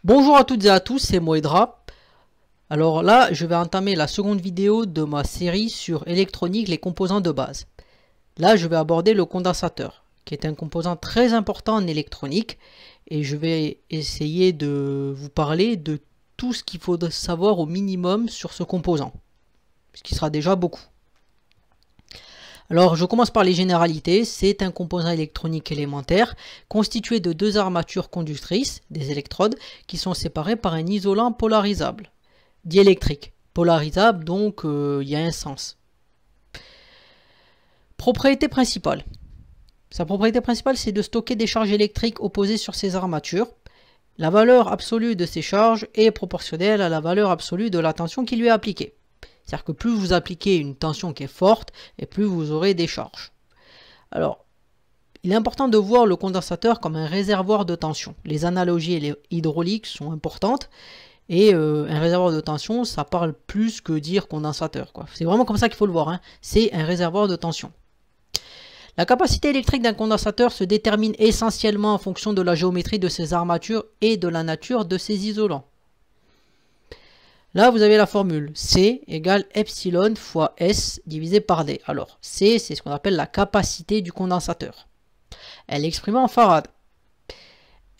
Bonjour à toutes et à tous, c'est Moedra. Alors là, je vais entamer la seconde vidéo de ma série sur électronique, les composants de base. Là, je vais aborder le condensateur, qui est un composant très important en électronique. Et je vais essayer de vous parler de tout ce qu'il faut savoir au minimum sur ce composant. Ce qui sera déjà beaucoup. Alors, je commence par les généralités. C'est un composant électronique élémentaire constitué de deux armatures conductrices, des électrodes, qui sont séparées par un isolant polarisable, diélectrique. Polarisable, donc il y a un sens. Propriété principale. Sa propriété principale, c'est de stocker des charges électriques opposées sur ces armatures. La valeur absolue de ces charges est proportionnelle à la valeur absolue de la tension qui lui est appliquée. C'est-à-dire que plus vous appliquez une tension qui est forte, et plus vous aurez des charges. Alors, il est important de voir le condensateur comme un réservoir de tension. Les analogies hydrauliques sont importantes, et un réservoir de tension, ça parle plus que dire condensateur. C'est vraiment comme ça qu'il faut le voir, hein. C'est un réservoir de tension. La capacité électrique d'un condensateur se détermine essentiellement en fonction de la géométrie de ses armatures et de la nature de ses isolants. Là, vous avez la formule C égale epsilon fois S divisé par D. Alors, C, c'est ce qu'on appelle la capacité du condensateur. Elle est exprimée en farad.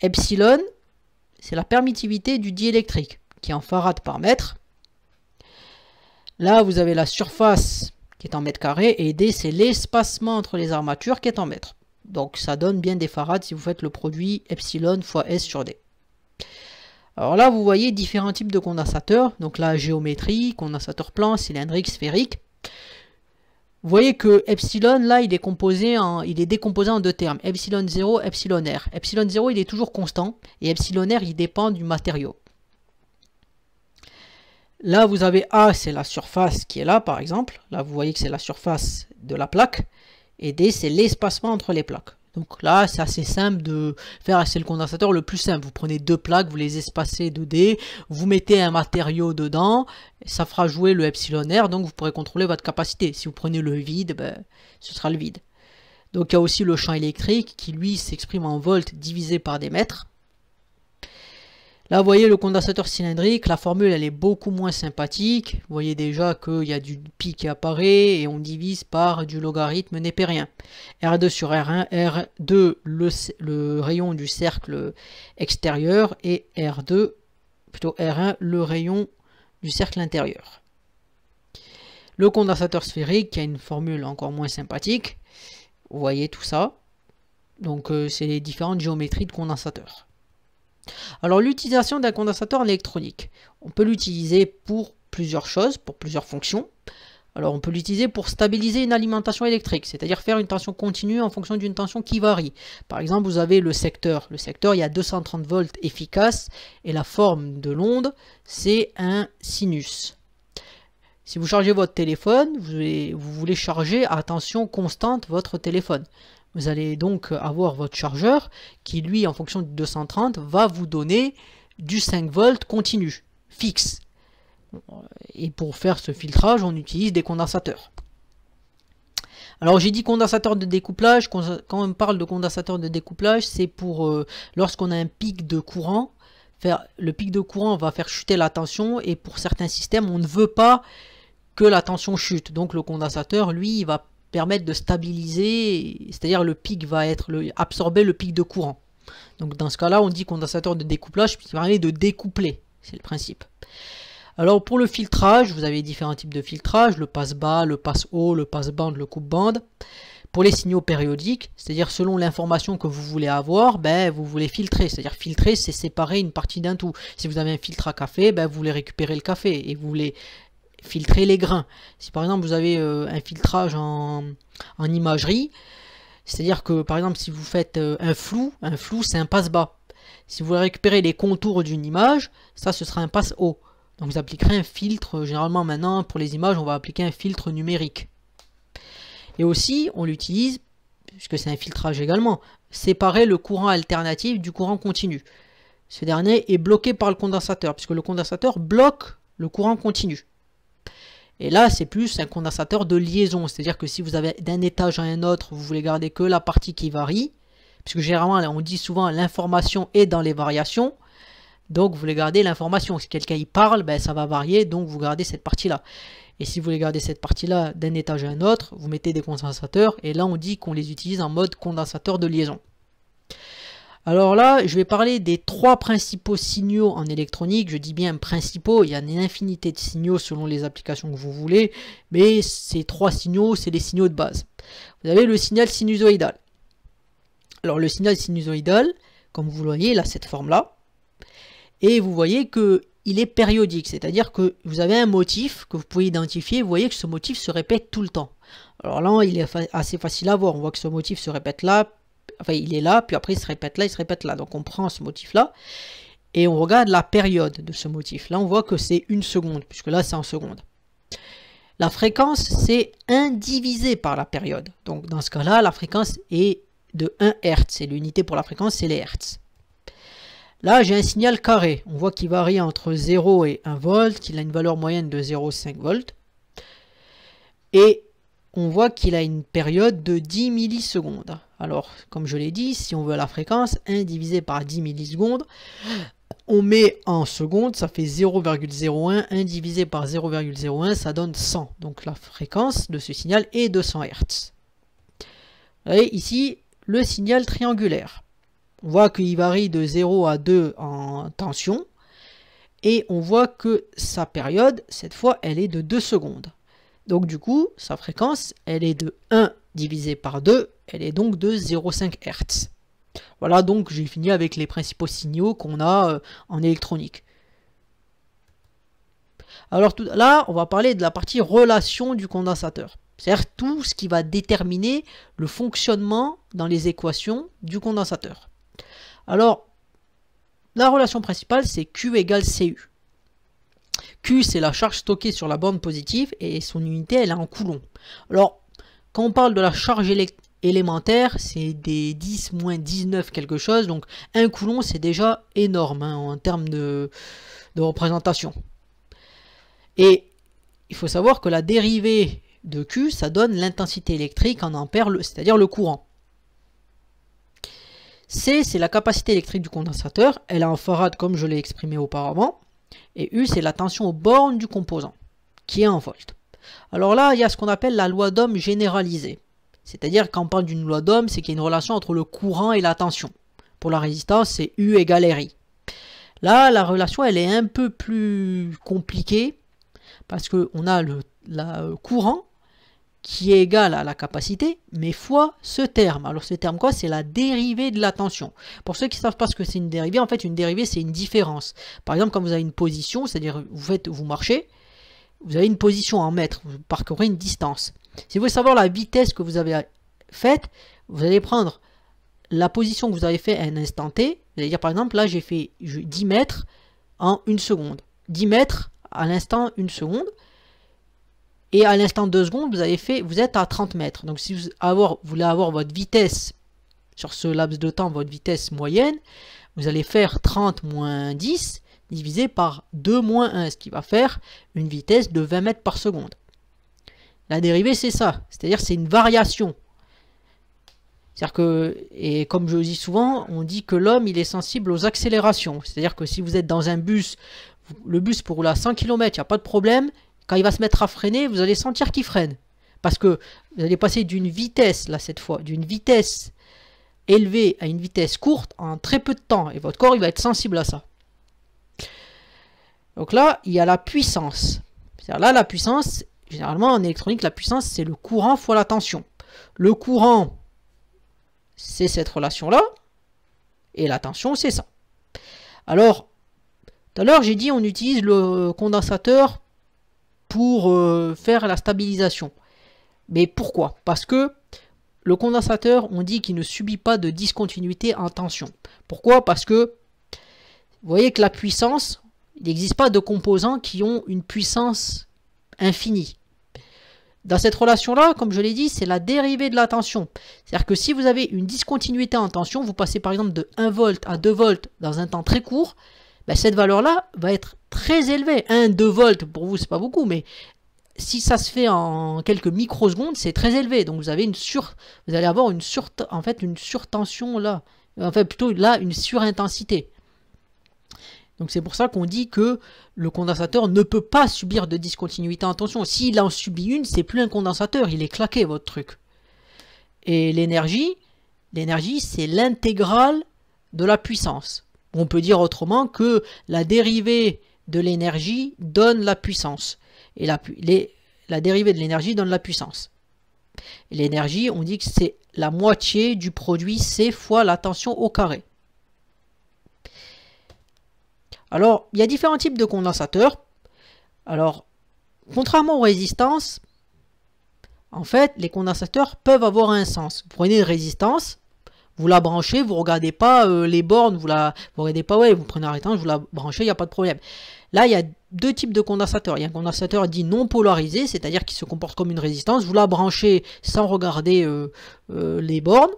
Epsilon, c'est la permittivité du diélectrique, qui est en farad par mètre. Là, vous avez la surface qui est en mètres carrés, et D, c'est l'espacement entre les armatures qui est en mètres. Donc, ça donne bien des farads si vous faites le produit epsilon fois S sur D. Alors là, vous voyez différents types de condensateurs. Donc la géométrie, condensateur plan, cylindrique, sphérique. Vous voyez que epsilon, là, il est décomposé en deux termes. Epsilon 0, epsilon R. Epsilon 0, il est toujours constant. Et epsilon R, il dépend du matériau. Là, vous avez A, c'est la surface qui est là, par exemple. Là, vous voyez que c'est la surface de la plaque. Et D, c'est l'espacement entre les plaques. Donc là, c'est assez simple de faire, c'est le condensateur le plus simple. Vous prenez deux plaques, vous les espacez de D, vous mettez un matériau dedans, ça fera jouer le epsilon R, donc vous pourrez contrôler votre capacité. Si vous prenez le vide, ce sera le vide. Donc il y a aussi le champ électrique qui lui s'exprime en volts divisé par des mètres. Là, vous voyez le condensateur cylindrique, la formule elle est beaucoup moins sympathique. Vous voyez déjà qu'il y a du pi qui apparaît et on divise par du logarithme népérien. R2 sur R1, R2 le rayon du cercle extérieur et R1 le rayon du cercle intérieur. Le condensateur sphérique qui a une formule encore moins sympathique. Vous voyez tout ça. Donc c'est les différentes géométries de condensateur. Alors l'utilisation d'un condensateur en électronique, on peut l'utiliser pour plusieurs choses, pour plusieurs fonctions. Alors on peut l'utiliser pour stabiliser une alimentation électrique, c'est-à-dire faire une tension continue en fonction d'une tension qui varie. Par exemple, vous avez le secteur. Le secteur, il y a 230 volts efficaces et la forme de l'onde, c'est un sinus. Si vous chargez votre téléphone, vous voulez charger à tension constante votre téléphone. Vous allez donc avoir votre chargeur qui, lui, en fonction de 230, va vous donner du 5 volts continu, fixe. Et pour faire ce filtrage, on utilise des condensateurs. Alors j'ai dit condensateur de découplage. Quand on parle de condensateur de découplage, c'est pour lorsqu'on a un pic de courant. Le pic de courant va faire chuter la tension et pour certains systèmes, on ne veut pas que la tension chute. Donc le condensateur, lui, il va permettre de stabiliser, c'est-à-dire le pic va absorber le pic de courant. Donc dans ce cas-là, on dit condensateur de découplage qui permet de découpler, c'est le principe. Alors pour le filtrage, vous avez différents types de filtrage, le passe-bas, le passe-haut, le passe-bande, le coupe-bande. Pour les signaux périodiques, c'est-à-dire selon l'information que vous voulez avoir, vous voulez filtrer. C'est-à-dire filtrer, c'est séparer une partie d'un tout. Si vous avez un filtre à café, vous voulez récupérer le café et vous voulez filtrer les grains. Si par exemple vous avez un filtrage en imagerie, c'est-à-dire que par exemple si vous faites un flou c'est un passe-bas. Si vous voulez récupérer les contours d'une image, ça ce sera un passe-haut. Donc vous appliquerez un filtre, généralement maintenant pour les images on va appliquer un filtre numérique. Et aussi on l'utilise, puisque c'est un filtrage également, séparer le courant alternatif du courant continu. Ce dernier est bloqué par le condensateur, puisque le condensateur bloque le courant continu. Et là, c'est plus un condensateur de liaison, c'est-à-dire que si vous avez d'un étage à un autre, vous voulez garder que la partie qui varie, puisque généralement, on dit souvent l'information est dans les variations. Donc vous voulez garder l'information. Si quelqu'un y parle, ben, ça va varier, donc vous gardez cette partie-là. Et si vous voulez garder cette partie-là d'un étage à un autre, vous mettez des condensateurs, et là on dit qu'on les utilise en mode condensateur de liaison. Alors là, je vais parler des 3 principaux signaux en électronique. Je dis bien principaux, il y a une infinité de signaux selon les applications que vous voulez, mais ces 3 signaux, c'est les signaux de base. Vous avez le signal sinusoïdal. Alors le signal sinusoïdal, comme vous le voyez, il a cette forme-là, et vous voyez que il est périodique, c'est-à-dire que vous avez un motif que vous pouvez identifier, vous voyez que ce motif se répète tout le temps. Alors là, il est assez facile à voir, on voit que ce motif se répète là, enfin il est là, puis après il se répète là, il se répète là. Donc on prend ce motif-là, et on regarde la période de ce motif. Là on voit que c'est 1 seconde, puisque là c'est en seconde. La fréquence, c'est 1 divisé par la période. Donc dans ce cas-là, la fréquence est de 1 Hz, et l'unité pour la fréquence, c'est les Hertz. Là, j'ai un signal carré. On voit qu'il varie entre 0 et 1 volt, qu'il a une valeur moyenne de 0,5 volts. Et on voit qu'il a une période de 10 millisecondes. Alors, comme je l'ai dit, si on veut la fréquence, 1 divisé par 10 millisecondes, on met en secondes, ça fait 0,01. 1 divisé par 0,01, ça donne 100. Donc la fréquence de ce signal est de 100 Hz. Vous voyez ici, le signal triangulaire. On voit qu'il varie de 0 à 2 en tension. Et on voit que sa période, cette fois, elle est de 2 secondes. Donc du coup, sa fréquence, elle est de 1 divisé par 2. Elle est donc de 0,5 Hz. Voilà, donc j'ai fini avec les principaux signaux qu'on a en électronique. Alors là, on va parler de la partie relation du condensateur. C'est-à-dire tout ce qui va déterminer le fonctionnement dans les équations du condensateur. Alors, la relation principale, c'est Q égale CU. Q, c'est la charge stockée sur la borne positive et son unité, elle est en coulomb. Alors, quand on parle de la charge élémentaire, c'est des 10 moins 19 quelque chose. Donc, 1 coulomb, c'est déjà énorme hein, en termes de représentation. Et il faut savoir que la dérivée de Q, ça donne l'intensité électrique en ampères, c'est-à-dire le courant. C, c'est la capacité électrique du condensateur. Elle est en farad comme je l'ai exprimé auparavant. Et U, c'est la tension aux bornes du composant, qui est en volts. Alors là, il y a ce qu'on appelle la loi d'Ohm généralisée. C'est-à-dire quand on parle d'une loi d'Ohm, c'est qu'il y a une relation entre le courant et la tension. Pour la résistance, c'est U égale RI. Là, la relation, elle est un peu plus compliquée, parce qu'on a le courant qui est égal à la capacité, mais fois ce terme. Alors ce terme quoi? C'est la dérivée de la tension. Pour ceux qui ne savent pas ce que c'est une dérivée, en fait une dérivée c'est une différence. Par exemple quand vous avez une position, c'est-à-dire vous marchez, vous avez une position en mètres, vous parcourez une distance. Si vous voulez savoir la vitesse que vous avez faite, vous allez prendre la position que vous avez fait à un instant T, vous allez dire par exemple là j'ai fait 10 mètres en 1 seconde. 10 mètres à l'instant 1 seconde. Et à l'instant 2 secondes, vous êtes à 30 mètres. Donc si vous voulez avoir votre vitesse, sur ce laps de temps, votre vitesse moyenne, vous allez faire 30 moins 10 divisé par 2 moins 1, ce qui va faire une vitesse de 20 mètres par seconde. La dérivée, c'est ça. C'est-à-dire c'est une variation. C'est-à-dire que, et comme je le dis souvent, on dit que l'homme, il est sensible aux accélérations. C'est-à-dire que si vous êtes dans un bus, le bus peut rouler à 100 km, il n'y a pas de problème. Quand il va se mettre à freiner, vous allez sentir qu'il freine. Parce que vous allez passer d'une vitesse, là cette fois, d'une vitesse élevée à une vitesse courte en très peu de temps. Et votre corps, il va être sensible à ça. Donc là, il y a la puissance. C'est-à-dire là, la puissance, généralement en électronique, la puissance, c'est le courant fois la tension. Le courant, c'est cette relation-là. Et la tension, c'est ça. Alors, tout à l'heure, j'ai dit on utilise le condensateur pour faire la stabilisation. Mais pourquoi? Parce que le condensateur, on dit qu'il ne subit pas de discontinuité en tension. Pourquoi? Parce que vous voyez que la puissance, il n'existe pas de composants qui ont une puissance infinie. Dans cette relation-là, comme je l'ai dit, c'est la dérivée de la tension. C'est-à-dire que si vous avez une discontinuité en tension, vous passez par exemple de 1 volt à 2 volts dans un temps très court, ben cette valeur-là va être très élevée. 1-2 volts, pour vous, c'est pas beaucoup, mais si ça se fait en quelques microsecondes, c'est très élevé. Donc vous allez avoir une surtension là. Enfin, plutôt là, une surintensité. Donc c'est pour ça qu'on dit que le condensateur ne peut pas subir de discontinuité en tension. S'il en subit une, c'est plus un condensateur, il est claqué votre truc. Et l'énergie, c'est l'intégrale de la puissance. On peut dire autrement que la dérivée de l'énergie donne la puissance. Et la dérivée de l'énergie donne la puissance. Et l'énergie, on dit que c'est la moitié du produit C fois la tension au carré. Alors, il y a différents types de condensateurs. Alors, contrairement aux résistances, en fait, les condensateurs peuvent avoir un sens. Vous prenez une résistance, vous la branchez, vous ne regardez pas les bornes, vous regardez pas, ouais, vous prenez un rétang, vous la branchez, il n'y a pas de problème. Là, il y a deux types de condensateurs. Il y a un condensateur dit non polarisé, c'est-à-dire qui se comporte comme une résistance. Vous la branchez sans regarder les bornes.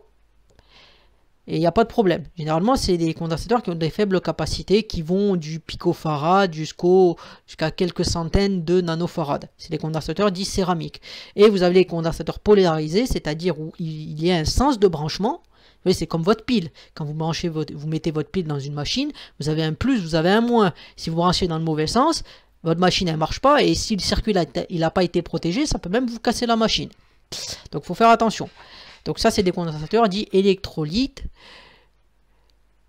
Et il n'y a pas de problème. Généralement, c'est des condensateurs qui ont des faibles capacités, qui vont du picofarad jusqu'à quelques centaines de nanofarads. C'est des condensateurs dits céramiques. Et vous avez les condensateurs polarisés, c'est-à-dire où il y a un sens de branchement. Vous voyez, c'est comme votre pile. Quand vous vous mettez votre pile dans une machine, vous avez un plus, vous avez un moins. Si vous branchez dans le mauvais sens, votre machine ne marche pas. Et si le circuit n'a pas été protégé, ça peut même vous casser la machine. Donc il faut faire attention. Donc ça, c'est des condensateurs dits électrolytes.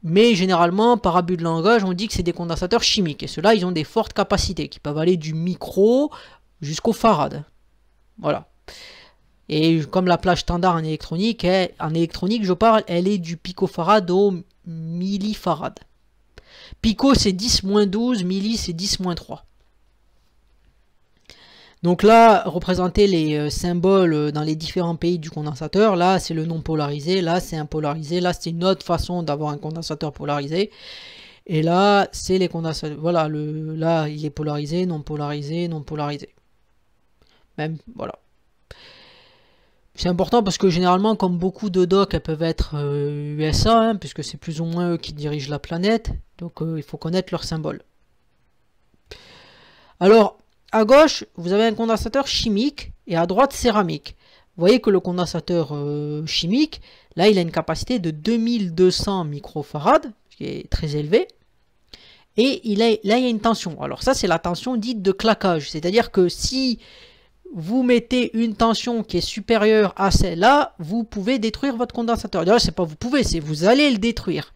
Mais généralement, par abus de langage, on dit que c'est des condensateurs chimiques. Et ceux-là, ils ont des fortes capacités qui peuvent aller du micro jusqu'au farad. Voilà. Et comme la plage standard en électronique, je parle, elle est du picofarad au millifarad. Pico, c'est 10-12, milli, c'est 10-3. Donc là, représenter les symboles dans les différents pays du condensateur, là c'est le non polarisé, là c'est un polarisé, là c'est une autre façon d'avoir un condensateur polarisé. Et là, c'est les condensateurs, voilà, là il est polarisé, non polarisé, non polarisé. Même, voilà. C'est important parce que généralement, comme beaucoup de docks, elles peuvent être USA, hein, puisque c'est plus ou moins eux qui dirigent la planète. Donc il faut connaître leurs symboles. Alors, à gauche, vous avez un condensateur chimique et à droite, céramique. Vous voyez que le condensateur chimique, là, il a une capacité de 2200 microfarads, ce qui est très élevé. Et là, il y a une tension. Alors ça, c'est la tension dite de claquage. C'est-à-dire que si vous mettez une tension qui est supérieure à celle-là, vous pouvez détruire votre condensateur. D'ailleurs, c'est pas vous pouvez, c'est vous allez le détruire.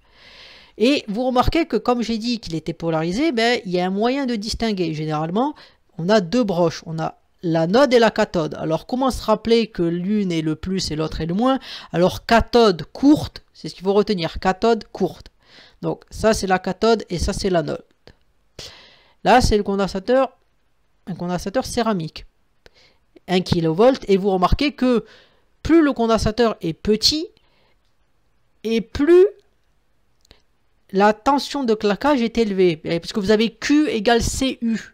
Et vous remarquez que comme j'ai dit qu'il était polarisé, ben, il y a un moyen de distinguer. Généralement, on a deux broches, on a l'anode et la cathode. Alors comment se rappeler que l'une est le plus et l'autre est le moins? Alors cathode courte, c'est ce qu'il faut retenir, cathode courte. Donc ça c'est la cathode et ça c'est l'anode. Là c'est le condensateur, un condensateur céramique. 1 kV et vous remarquez que plus le condensateur est petit et plus la tension de claquage est élevée. Parce que vous avez Q égale CU.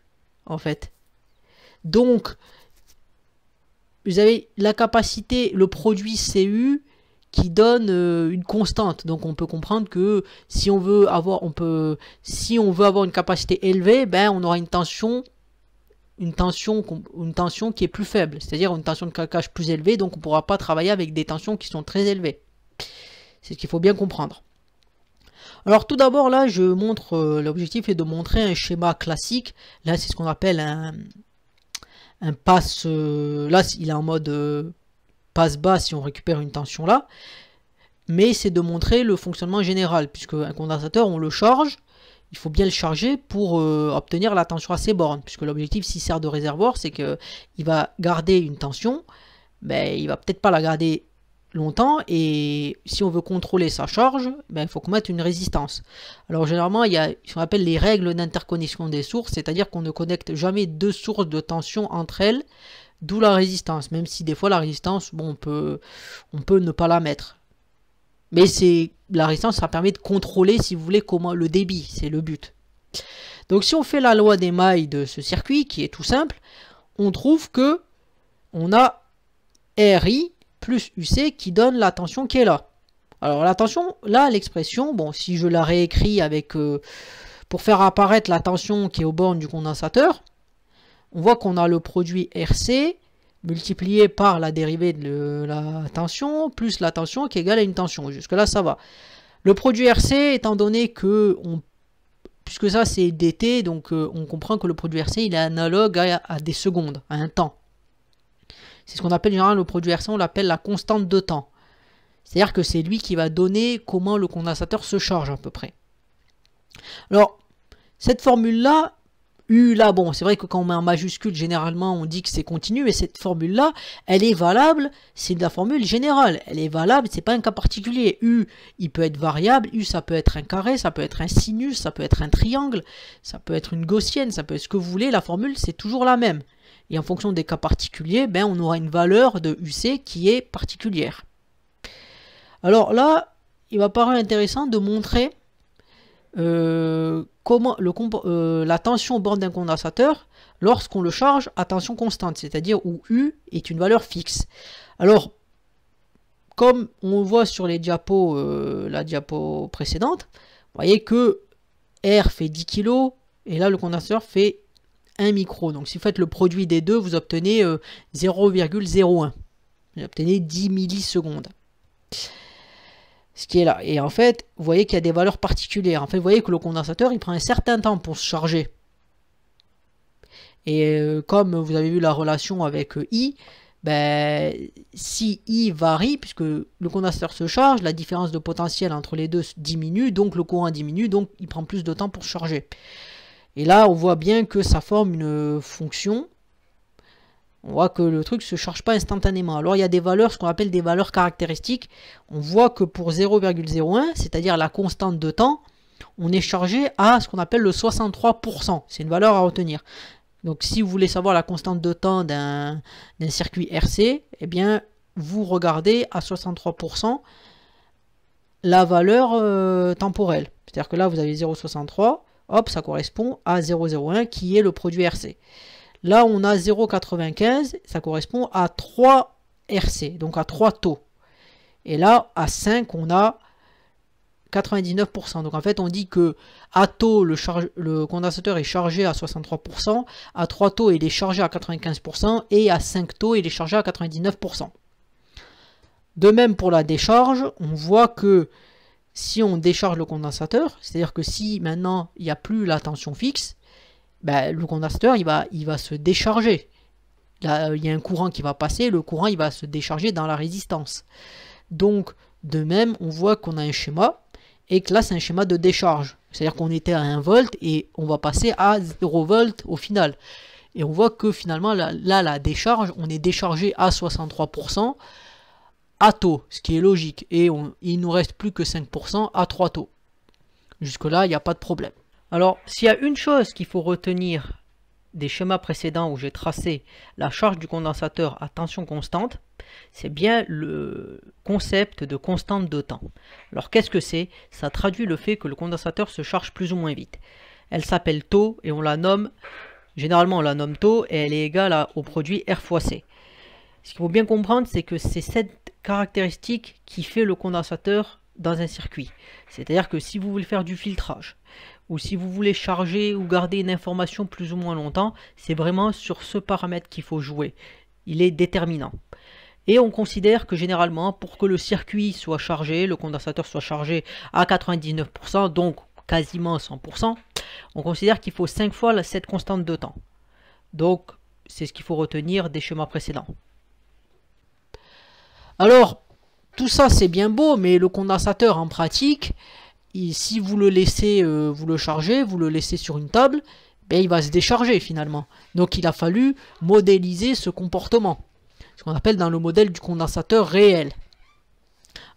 En fait. Donc, vous avez la capacité, le produit CU qui donne une constante. Donc, on peut comprendre que si on veut avoir, une capacité élevée, ben, on aura une tension qui est plus faible. C'est-à-dire une tension de claquage plus élevée. Donc, on ne pourra pas travailler avec des tensions qui sont très élevées. C'est ce qu'il faut bien comprendre. Alors tout d'abord là je montre, l'objectif est de montrer un schéma classique. Là c'est ce qu'on appelle un passe, là il est en mode passe bas si on récupère une tension là. Mais c'est de montrer le fonctionnement général, puisque un condensateur on le charge, il faut bien le charger pour obtenir la tension à ses bornes. Puisque l'objectif s'il sert de réservoir c'est qu'il va garder une tension, mais il va peut-être pas la garder longtemps, et si on veut contrôler sa charge, ben, il faut qu'on mette une résistance. Alors généralement il y a ce qu'on appelle les règles d'interconnexion des sources, c'est-à-dire qu'on ne connecte jamais deux sources de tension entre elles, d'où la résistance, même si des fois la résistance, bon, on peut ne pas la mettre. Mais la résistance, ça permet de contrôler, si vous voulez, comment le débit, c'est le but. Donc si on fait la loi des mailles de ce circuit, qui est tout simple, on trouve que on a RI plus UC qui donne la tension qui est là. Alors la tension, là l'expression, bon si je la réécris avec pour faire apparaître la tension qui est aux bornes du condensateur, on voit qu'on a le produit RC multiplié par la dérivée de la tension plus la tension qui est égale à une tension. Jusque là ça va. Le produit RC, étant donné que puisque ça c'est dt, donc on comprend que le produit RC il est analogue à des secondes, à un temps. C'est ce qu'on appelle généralement le produit RC, on l'appelle la constante de temps. C'est-à-dire que c'est lui qui va donner comment le condensateur se charge à peu près. Alors, cette formule-là, U là, bon, c'est vrai que quand on met en majuscule, généralement, on dit que c'est continu, mais cette formule-là, elle est valable, c'est de la formule générale. Elle est valable, c'est pas un cas particulier. U, il peut être variable, U, ça peut être un carré, ça peut être un sinus, ça peut être un triangle, ça peut être une gaussienne, ça peut être ce que vous voulez, la formule, c'est toujours la même. Et en fonction des cas particuliers, ben, on aura une valeur de UC qui est particulière. Alors là, il va paraître intéressant de montrer comment la tension aux bornes d'un condensateur lorsqu'on le charge à tension constante, c'est-à-dire où U est une valeur fixe. Alors, comme on voit sur les diapos, la diapo précédente, vous voyez que R fait 10 kg et là le condensateur fait 1 micro. Donc si vous faites le produit des deux, vous obtenez 0,01. Vous obtenez 10 millisecondes. Ce qui est là. Et en fait, vous voyez qu'il y a des valeurs particulières. En fait, vous voyez que le condensateur, il prend un certain temps pour se charger. Et comme vous avez vu la relation avec I, ben, si I varie, puisque le condensateur se charge, la différence de potentiel entre les deux diminue, donc le courant diminue, donc il prend plus de temps pour se charger. Et là, on voit bien que ça forme une fonction. On voit que le truc ne se charge pas instantanément. Alors il y a des valeurs, ce qu'on appelle des valeurs caractéristiques. On voit que pour 0,01, c'est-à-dire la constante de temps, on est chargé à ce qu'on appelle le 63%. C'est une valeur à retenir. Donc si vous voulez savoir la constante de temps d'un circuit RC, eh bien vous regardez à 63% la valeur temporelle. C'est-à-dire que là vous avez 0,63, hop, ça correspond à 0,01 qui est le produit RC. Là, on a 0,95, ça correspond à 3 RC, donc à 3 taux. Et là, à 5, on a 99%. Donc en fait, on dit que à taux, le condensateur est chargé à 63%, à 3 taux, il est chargé à 95%, et à 5 taux, il est chargé à 99%. De même pour la décharge, on voit que si on décharge le condensateur, c'est-à-dire que si maintenant il n'y a plus la tension fixe, ben, le condensateur il va se décharger. Là, il y a un courant qui va passer, le courant il va se décharger dans la résistance. Donc de même, on voit qu'on a un schéma, et que là c'est un schéma de décharge. C'est-à-dire qu'on était à 1 volt et on va passer à 0 volt au final. Et on voit que finalement, là la décharge, on est déchargé à 63% à taux, ce qui est logique. Et il nous reste plus que 5% à 3 taux. Jusque là, il n'y a pas de problème. Alors, s'il y a une chose qu'il faut retenir des schémas précédents où j'ai tracé la charge du condensateur à tension constante, c'est bien le concept de constante de temps. Alors, qu'est-ce que c'est? Ça traduit le fait que le condensateur se charge plus ou moins vite. Elle s'appelle taux et on la nomme, généralement on la nomme taux et elle est égale au produit R fois C. Ce qu'il faut bien comprendre, c'est que c'est cette caractéristique qui fait le condensateur dans un circuit. C'est-à-dire que si vous voulez faire du filtrage, ou si vous voulez charger ou garder une information plus ou moins longtemps, c'est vraiment sur ce paramètre qu'il faut jouer. Il est déterminant. Et on considère que généralement, pour que le circuit soit chargé, le condensateur soit chargé à 99%, donc quasiment 100%, on considère qu'il faut 5 fois cette constante de temps. Donc, c'est ce qu'il faut retenir des schémas précédents. Alors, tout ça c'est bien beau, mais le condensateur en pratique, si vous le laissez, vous le chargez, vous le laissez sur une table, ben, il va se décharger finalement. Donc il a fallu modéliser ce comportement, ce qu'on appelle dans le modèle du condensateur réel.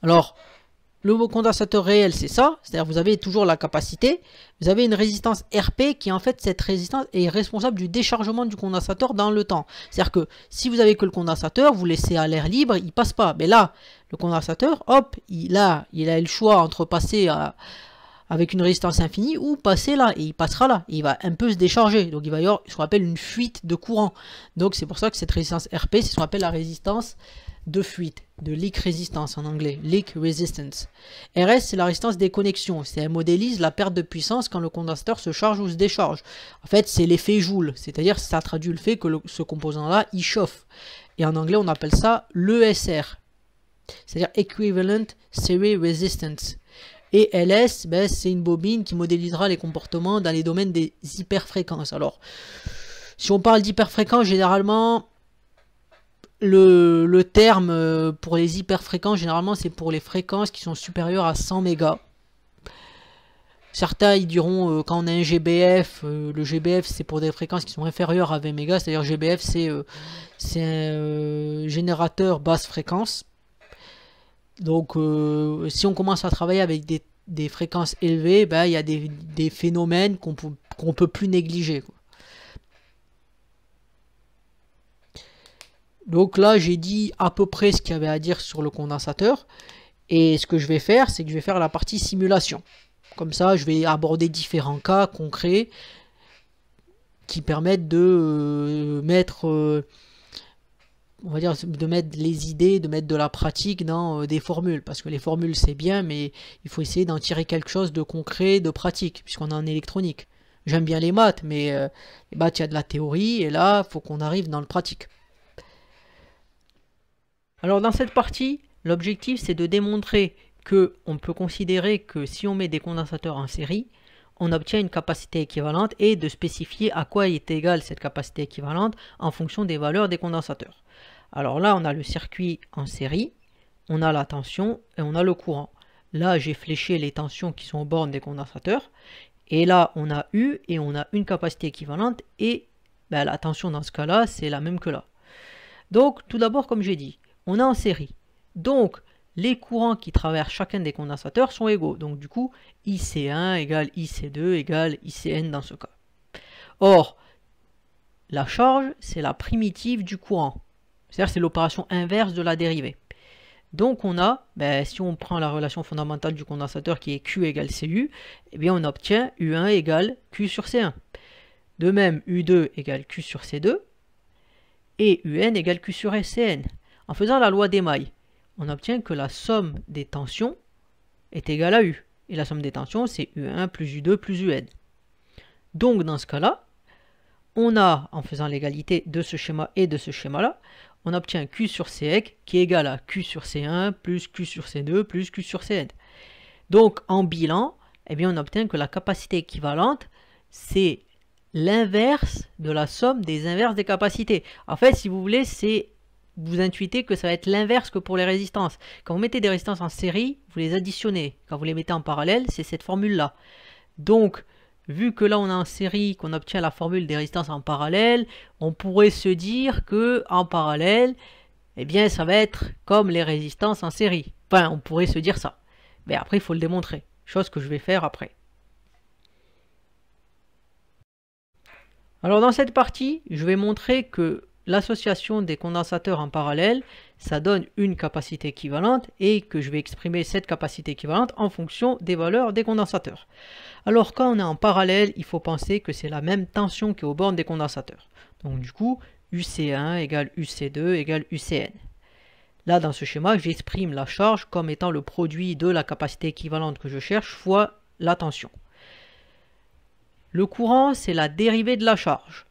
Alors, le condensateur réel, c'est ça, c'est-à-dire vous avez toujours la capacité, vous avez une résistance RP qui en fait, cette résistance est responsable du déchargement du condensateur dans le temps. C'est-à-dire que si vous avez que le condensateur, vous laissez à l'air libre, il passe pas. Mais là, le condensateur, hop, il a le choix entre passer avec une résistance infinie ou passer là, et il passera là, et il va un peu se décharger. Donc il va y avoir ce qu'on appelle une fuite de courant. Donc c'est pour ça que cette résistance RP, c'est ce qu'on appelle la résistance de fuite, de leak resistance en anglais, leak resistance. RS, c'est la résistance des connexions, c'est elle modélise la perte de puissance quand le condensateur se charge ou se décharge. En fait, c'est l'effet Joule, c'est-à-dire ça traduit le fait que ce composant-là, il chauffe. Et en anglais, on appelle ça l'ESR, c'est-à-dire Equivalent Series Resistance. Et LS, ben, c'est une bobine qui modélisera les comportements dans les domaines des hyperfréquences. Alors, si on parle d'hyperfréquence, généralement, le terme pour les hyperfréquences, généralement, c'est pour les fréquences qui sont supérieures à 100 mégas. Certains ils diront quand on a un GBF, le GBF c'est pour des fréquences qui sont inférieures à 20 mégas, c'est-à-dire GBF c'est un générateur basse fréquence. Donc si on commence à travailler avec des fréquences élevées, ben, il y a des phénomènes qu'on peut plus négliger, quoi. Donc là j'ai dit à peu près ce qu'il y avait à dire sur le condensateur. Et ce que je vais faire, c'est que je vais faire la partie simulation. Comme ça, je vais aborder différents cas concrets qui permettent de mettre, on va dire, de mettre les idées, de mettre de la pratique dans des formules. Parce que les formules, c'est bien, mais il faut essayer d'en tirer quelque chose de concret, de pratique, puisqu'on est en électronique. J'aime bien les maths, mais les maths, il y a de la théorie, et là, il faut qu'on arrive dans le pratique. Alors, dans cette partie, l'objectif, c'est de démontrer qu'on peut considérer que si on met des condensateurs en série, on obtient une capacité équivalente et de spécifier à quoi est égale cette capacité équivalente en fonction des valeurs des condensateurs. Alors là, on a le circuit en série, on a la tension et on a le courant. Là, j'ai fléché les tensions qui sont aux bornes des condensateurs. Et là, on a U et on a une capacité équivalente et ben, la tension dans ce cas-là, c'est la même que là. Donc, tout d'abord, comme j'ai dit, on est en série. Donc, les courants qui traversent chacun des condensateurs sont égaux. Donc du coup, IC1 égale IC2 égale ICN dans ce cas. Or, la charge, c'est la primitive du courant. C'est-à-dire c'est l'opération inverse de la dérivée. Donc on a, ben, si on prend la relation fondamentale du condensateur qui est Q égale CU, eh bien on obtient U1 égale Q sur C1. De même, U2 égale Q sur C2 et UN égale Q sur CN. En faisant la loi d'émail, on obtient que la somme des tensions est égale à U. Et la somme des tensions, c'est U1 plus U2 plus UN. Donc, dans ce cas-là, on a, en faisant l'égalité de ce schéma et de ce schéma-là, on obtient Q sur CEC qui est égal à Q sur C1 plus Q sur C2 plus Q sur Cn. Donc, en bilan, eh bien, on obtient que la capacité équivalente, c'est l'inverse de la somme des inverses des capacités. En fait, si vous voulez, c'est vous intuitez que ça va être l'inverse que pour les résistances. Quand vous mettez des résistances en série, vous les additionnez. Quand vous les mettez en parallèle, c'est cette formule-là. Donc, vu que là on est en série, qu'on obtient la formule des résistances en parallèle, on pourrait se dire que en parallèle, eh bien ça va être comme les résistances en série. Enfin, on pourrait se dire ça. Mais après, il faut le démontrer. Chose que je vais faire après. Alors dans cette partie, je vais montrer que l'association des condensateurs en parallèle, ça donne une capacité équivalente et que je vais exprimer cette capacité équivalente en fonction des valeurs des condensateurs. Alors quand on est en parallèle, il faut penser que c'est la même tension qui est aux bornes des condensateurs. Donc du coup, UC1 égale UC2 égale UCN. Là, dans ce schéma, j'exprime la charge comme étant le produit de la capacité équivalente que je cherche fois la tension. Le courant, c'est la dérivée de la charge.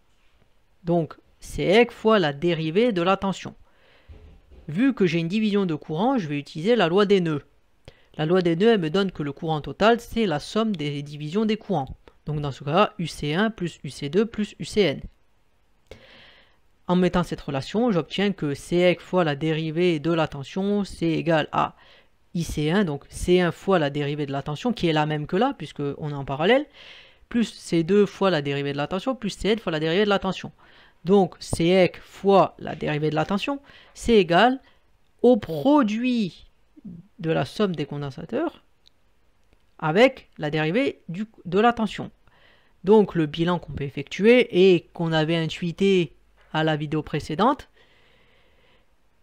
Donc, c'est fois la dérivée de la tension. Vu que j'ai une division de courant, je vais utiliser la loi des nœuds. La loi des nœuds, elle me donne que le courant total, c'est la somme des divisions des courants. Donc dans ce cas-là, UC1 plus UC2 plus UCN. En mettant cette relation, j'obtiens que Cx fois la dérivée de la tension, c'est égal à IC1, donc C1 fois la dérivée de la tension, qui est la même que là, puisqu'on est en parallèle, plus C2 fois la dérivée de la tension, plus Cn fois la dérivée de la tension. Donc, Cec fois la dérivée de la tension, c'est égal au produit de la somme des condensateurs avec la dérivée de la tension. Donc, le bilan qu'on peut effectuer et qu'on avait intuité à la vidéo précédente,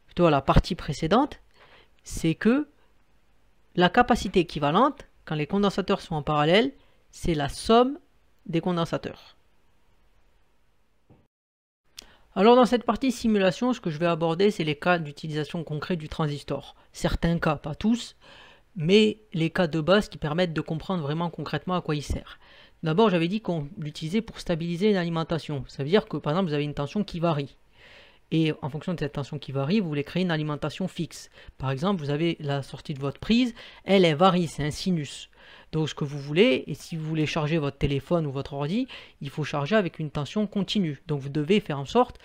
plutôt à la partie précédente, c'est que la capacité équivalente, quand les condensateurs sont en parallèle, c'est la somme des condensateurs. Alors dans cette partie simulation, ce que je vais aborder, c'est les cas d'utilisation concrète du transistor. Certains cas, pas tous, mais les cas de base qui permettent de comprendre vraiment concrètement à quoi il sert. D'abord, j'avais dit qu'on l'utilisait pour stabiliser une alimentation. Ça veut dire que par exemple, vous avez une tension qui varie. Et en fonction de cette tension qui varie, vous voulez créer une alimentation fixe. Par exemple, vous avez la sortie de votre prise, elle varie, c'est un sinus. Donc ce que vous voulez, et si vous voulez charger votre téléphone ou votre ordi, il faut charger avec une tension continue. Donc vous devez faire en sorte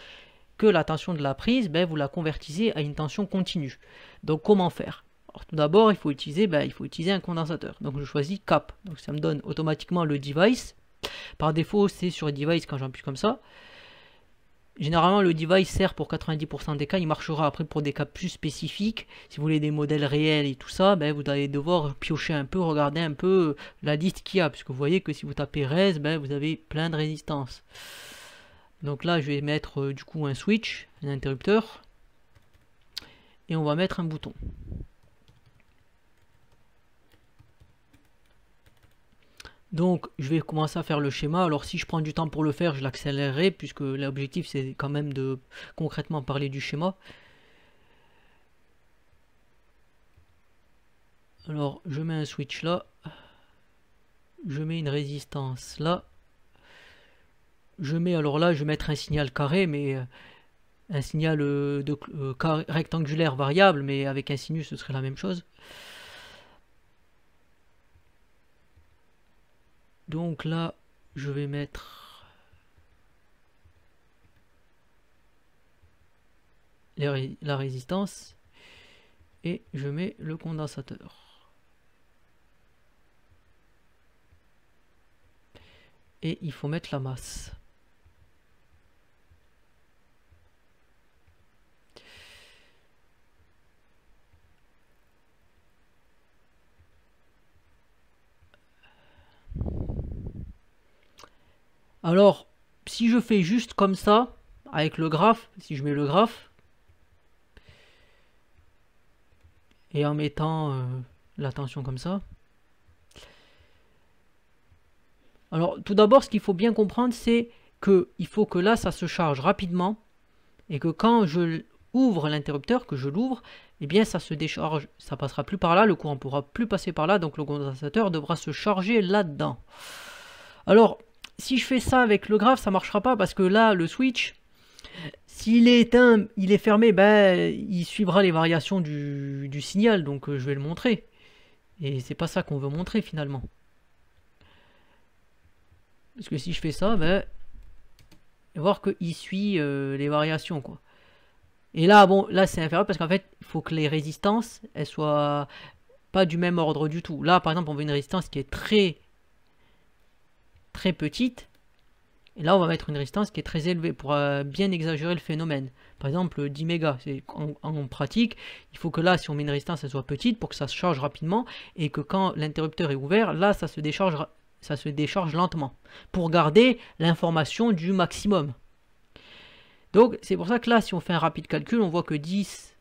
que la tension de la prise, vous la convertissez à une tension continue. Donc comment faire? Alors, tout d'abord, il faut utiliser un condensateur. Donc je choisis cap. Donc ça me donne automatiquement le device. Par défaut, c'est sur device quand j'appuie comme ça. Généralement, le device sert pour 90% des cas. Il marchera après pour des cas plus spécifiques. Si vous voulez des modèles réels et tout ça, vous allez devoir piocher un peu, regarder un peu la liste qu'il y a. Puisque vous voyez que si vous tapez res, vous avez plein de résistances. Donc là, je vais mettre du coup un switch, un interrupteur. Et on va mettre un bouton. Donc je vais commencer à faire le schéma. Alors si je prends du temps pour le faire, je l'accélérerai puisque l'objectif c'est quand même de concrètement parler du schéma. Alors je mets un switch là, je mets une résistance là, je vais mettre un signal carré, mais un signal rectangulaire variable, mais avec un sinus ce serait la même chose. Donc là je vais mettre la résistance et je mets le condensateur. Et il faut mettre la masse. Alors, si je fais juste comme ça, avec le graphe, si je mets le graphe, et en mettant la tension comme ça. Alors, tout d'abord, ce qu'il faut bien comprendre, c'est qu'il faut que là, ça se charge rapidement, et que quand je ouvre l'interrupteur, que je l'ouvre, eh bien, ça se décharge, ça passera plus par là, le courant ne pourra plus passer par là, donc le condensateur devra se charger là-dedans. Alors, si je fais ça avec le graphe, ça ne marchera pas, parce que là, le switch, s'il est éteint, il est fermé, il suivra les variations du signal, donc je vais le montrer. Et c'est pas ça qu'on veut montrer finalement. Parce que si je fais ça, voir qu'il suit les variations, quoi. Et là, bon, là c'est inférieur parce qu'en fait, il faut que les résistances, elles soient pas du même ordre du tout. Là, par exemple, on veut une résistance qui est très petite. Et là, on va mettre une résistance qui est très élevée pour bien exagérer le phénomène. Par exemple, 10 mégas. En pratique, il faut que là, si on met une résistance, elle soit petite pour que ça se charge rapidement et que quand l'interrupteur est ouvert, là, ça se décharge lentement pour garder l'information du maximum. Donc, c'est pour ça que là, si on fait un rapide calcul, on voit que 10,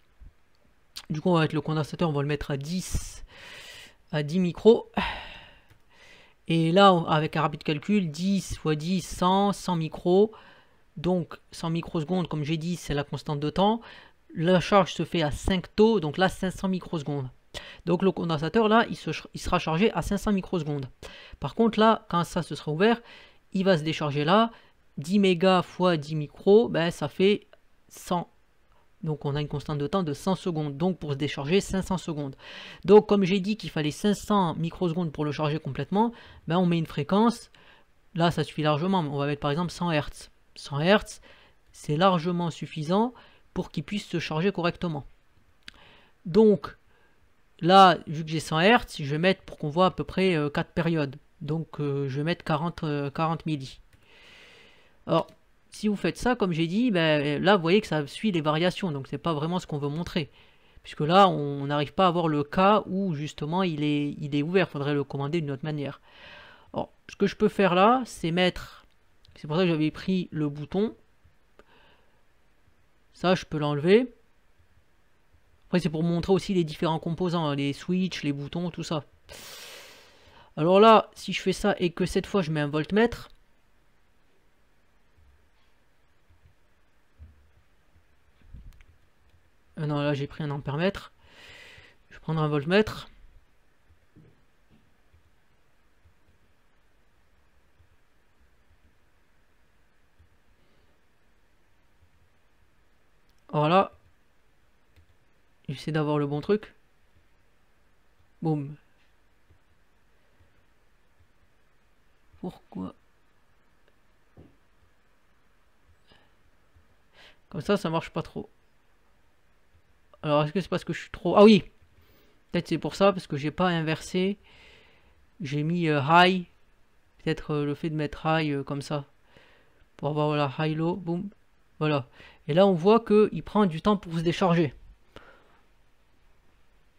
du coup, on va mettre le condensateur, on va le mettre à 10 micros. Et là, avec un rapide calcul, 10 x 10, 100 micros. Donc 100 microsecondes, comme j'ai dit, c'est la constante de temps. La charge se fait à 5 taux, donc là 500 microsecondes. Donc le condensateur, là, il sera chargé à 500 microsecondes. Par contre, là, quand ça se sera ouvert, il va se décharger là. 10 mégas x 10 micros, ça fait 100. Donc on a une constante de temps de 100 secondes. Donc pour se décharger, 500 secondes. Donc comme j'ai dit qu'il fallait 500 microsecondes pour le charger complètement, on met une fréquence. Là, ça suffit largement. On va mettre par exemple 100 Hz. 100 Hz, c'est largement suffisant pour qu'il puisse se charger correctement. Donc là, vu que j'ai 100 Hz, je vais mettre pour qu'on voit à peu près 4 périodes. Donc je vais mettre 40 milli. Alors, si vous faites ça, comme j'ai dit, là vous voyez que ça suit les variations, donc c'est pas vraiment ce qu'on veut montrer. Puisque là, on n'arrive pas à avoir le cas où justement il est ouvert, il faudrait le commander d'une autre manière. Alors, ce que je peux faire là, c'est mettre, c'est pour ça que j'avais pris le bouton. Ça, je peux l'enlever. Après, c'est pour montrer aussi les différents composants, hein, les switches, les boutons, tout ça. Alors là, si je fais ça et que cette fois je mets un voltmètre, non, là j'ai pris un ampèremètre. Je vais prendre un voltmètre. Voilà. J'essaie d'avoir le bon truc. Boum. Pourquoi? Comme ça marche pas trop. Alors, est-ce que c'est parce que je suis trop... Ah oui! Peut-être c'est pour ça, parce que j'ai pas inversé. J'ai mis high. Peut-être le fait de mettre high comme ça. Pour avoir voilà, high low, boum. Voilà. Et là, on voit qu'il prend du temps pour se décharger.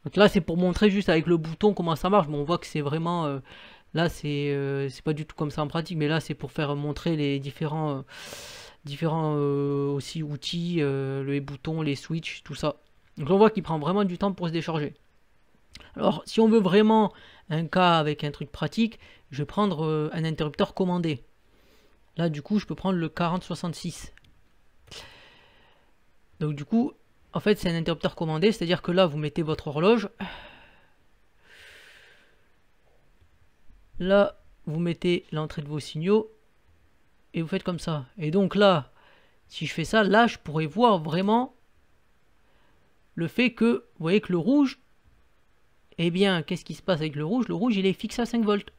Donc là, c'est pour montrer juste avec le bouton comment ça marche. Bon, on voit que c'est vraiment... là, c'est pas du tout comme ça en pratique, mais là, c'est pour faire montrer les différents aussi outils, les boutons, les switches, tout ça. Donc on voit qu'il prend vraiment du temps pour se décharger. Alors, si on veut vraiment un cas avec un truc pratique, je vais prendre un interrupteur commandé. Là, du coup, je peux prendre le 4066. Donc, du coup, en fait, c'est un interrupteur commandé, c'est-à-dire que là, vous mettez votre horloge. Là, vous mettez l'entrée de vos signaux. Et vous faites comme ça. Et donc là, si je fais ça, là, je pourrais voir vraiment le fait que, vous voyez que le rouge, eh bien, qu'est-ce qui se passe avec le rouge? Le rouge, il est fixé à 5 volts.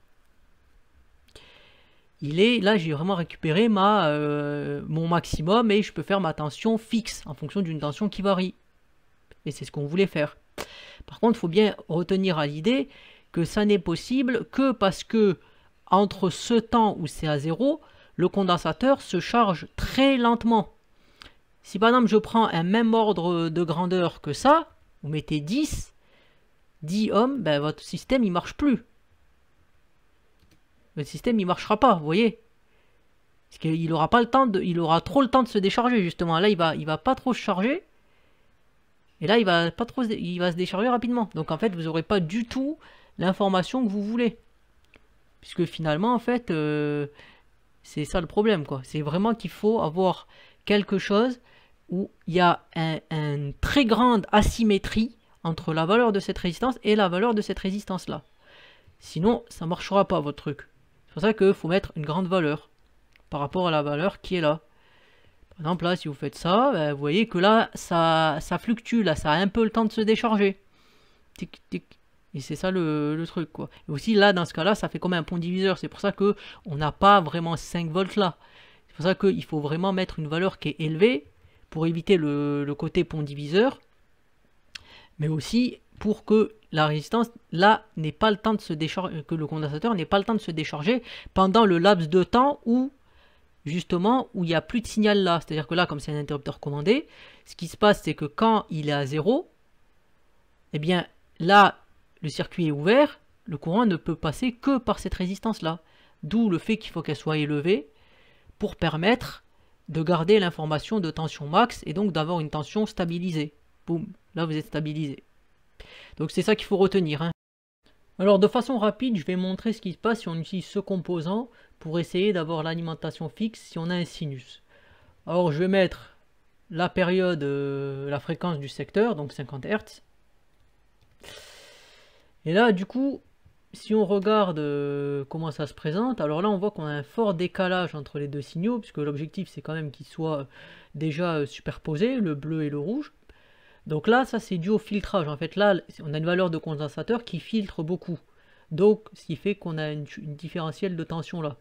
Il est, là, j'ai vraiment récupéré mon maximum et je peux faire ma tension fixe en fonction d'une tension qui varie. Et c'est ce qu'on voulait faire. Par contre, il faut bien retenir à l'idée que ça n'est possible que parce que entre ce temps où c'est à 0, le condensateur se charge très lentement. Si par exemple je prends un même ordre de grandeur que ça, vous mettez 10 ohms, ben votre système il marche plus. Votre système il marchera pas, vous voyez. Parce qu'il aura pas le temps il aura trop le temps de se décharger justement. Là il va pas trop se charger. Et là il va se décharger rapidement. Donc en fait vous n'aurez pas du tout l'information que vous voulez. Puisque finalement en fait c'est ça le problème quoi. C'est vraiment qu'il faut avoir quelque chose où il y a une très grande asymétrie entre la valeur de cette résistance et la valeur de cette résistance là. Sinon ça ne marchera pas votre truc. C'est pour ça qu'il faut mettre une grande valeur par rapport à la valeur qui est là. Par exemple là si vous faites ça, ben, vous voyez que là ça fluctue, là ça a un peu le temps de se décharger. Tic tic. Et c'est ça le truc quoi. Et aussi là dans ce cas là ça fait comme un pont diviseur. C'est pour ça que on n'a pas vraiment 5 volts là. C'est pour ça qu'il faut vraiment mettre une valeur qui est élevée pour éviter le côté pont diviseur. Mais aussi pour que la résistance là n'ait pas le temps de se décharger, que le condensateur n'ait pas le temps de se décharger pendant le laps de temps où justement où il n'y a plus de signal là. C'est-à-dire que là comme c'est un interrupteur commandé, ce qui se passe c'est que quand il est à 0, eh bien là le circuit est ouvert, le courant ne peut passer que par cette résistance là. D'où le fait qu'il faut qu'elle soit élevée pour permettre de garder l'information de tension max et donc d'avoir une tension stabilisée. Boum, là vous êtes stabilisé. Donc c'est ça qu'il faut retenir. Hein. Alors de façon rapide, je vais montrer ce qui se passe si on utilise ce composant pour essayer d'avoir l'alimentation fixe si on a un sinus. Alors je vais mettre la période, la fréquence du secteur, donc 50 Hz. Et là du coup, si on regarde comment ça se présente, alors là on voit qu'on a un fort décalage entre les deux signaux, puisque l'objectif c'est quand même qu'ils soient déjà superposés, le bleu et le rouge. Donc là, ça c'est dû au filtrage. En fait, là, on a une valeur de condensateur qui filtre beaucoup. Donc, ce qui fait qu'on a une différentielle de tension là.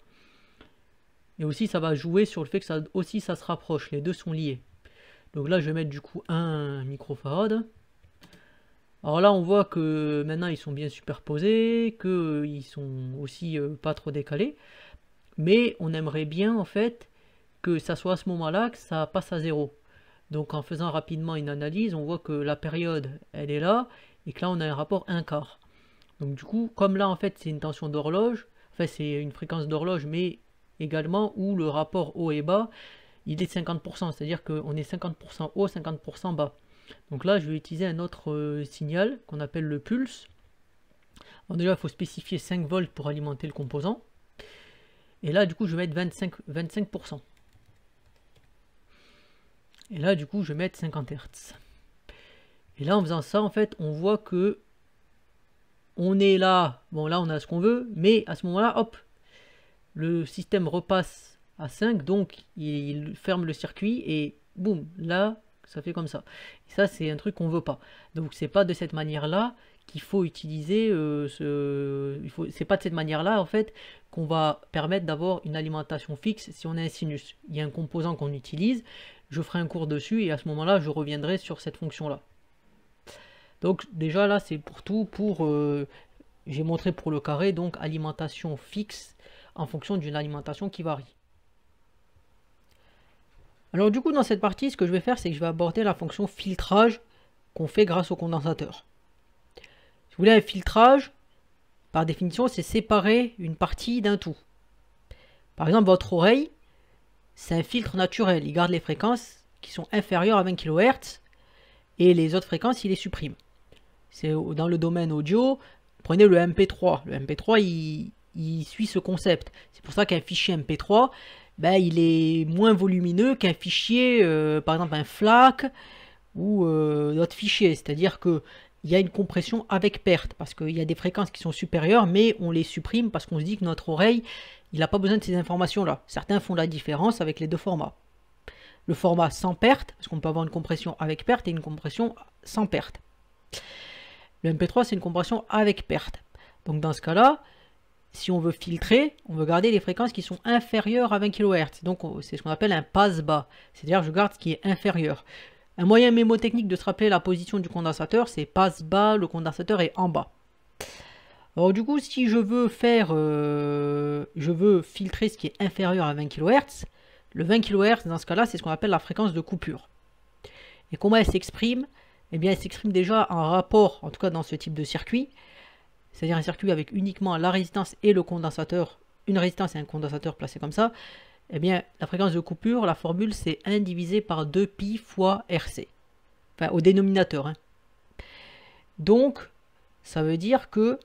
Et aussi, ça va jouer sur le fait que ça se rapproche. Les deux sont liés. Donc là, je vais mettre du coup 1 microfarad. Alors là, on voit que maintenant, ils sont bien superposés, qu'ils sont aussi pas trop décalés. Mais on aimerait bien, en fait, que ça soit à ce moment-là que ça passe à 0. Donc en faisant rapidement une analyse, on voit que la période, elle est là, et que là on a un rapport 1/4. Donc du coup, comme là en fait c'est une tension d'horloge, enfin c'est une fréquence d'horloge, mais également où le rapport haut et bas, il est de 50%, c'est-à-dire qu'on est 50% haut, 50% bas. Donc là je vais utiliser un autre signal qu'on appelle le pulse. Alors déjà il faut spécifier 5 volts pour alimenter le composant. Et là du coup je vais mettre 25%. Et là, du coup, je vais mettre 50 Hz. Et là, en faisant ça, en fait, on voit que on est là. Bon, là, on a ce qu'on veut, mais à ce moment-là, hop, le système repasse à 5, donc il ferme le circuit et boum, là, ça fait comme ça. Et ça, c'est un truc qu'on veut pas. Donc, c'est pas de cette manière-là qu'il faut utiliser c'est pas de cette manière-là, en fait, qu'on va permettre d'avoir une alimentation fixe si on a un sinus. Il y a un composant qu'on utilise, je ferai un cours dessus, et à ce moment-là, je reviendrai sur cette fonction-là. Donc, déjà, là, c'est pour tout, j'ai montré pour le carré, donc alimentation fixe en fonction d'une alimentation qui varie. Alors du coup, dans cette partie, ce que je vais faire, c'est que je vais aborder la fonction filtrage qu'on fait grâce au condensateur. Si vous voulez, un filtrage, par définition, c'est séparer une partie d'un tout. Par exemple, votre oreille, c'est un filtre naturel. Il garde les fréquences qui sont inférieures à 20 kHz et les autres fréquences, il les supprime. C'est dans le domaine audio, prenez le MP3. Le MP3, il suit ce concept. C'est pour ça qu'un fichier MP3, ben, il est moins volumineux qu'un fichier, par exemple un FLAC ou d'autres fichiers. C'est-à-dire qu'il y a une compression avec perte, parce qu'il y a des fréquences qui sont supérieures, mais on les supprime parce qu'on se dit que notre oreille, il n'a pas besoin de ces informations-là. Certains font la différence avec les deux formats. Le format sans perte, parce qu'on peut avoir une compression avec perte et une compression sans perte. Le MP3, c'est une compression avec perte. Donc dans ce cas-là, si on veut filtrer, on veut garder les fréquences qui sont inférieures à 20 kHz. Donc c'est ce qu'on appelle un passe-bas. C'est-à-dire je garde ce qui est inférieur. Un moyen mémotechnique de se rappeler la position du condensateur, c'est passe-bas, le condensateur est en bas. Alors du coup, si je veux filtrer ce qui est inférieur à 20 kHz, le 20 kHz dans ce cas-là, c'est ce qu'on appelle la fréquence de coupure. Et comment elle s'exprime? Eh bien, elle s'exprime déjà en rapport, en tout cas dans ce type de circuit, c'est-à-dire un circuit avec uniquement la résistance et le condensateur, une résistance et un condensateur placés comme ça. Eh bien, la fréquence de coupure, la formule, c'est 1 divisé par 2pi fois RC. Enfin, au dénominateur. Hein. Donc, ça veut dire que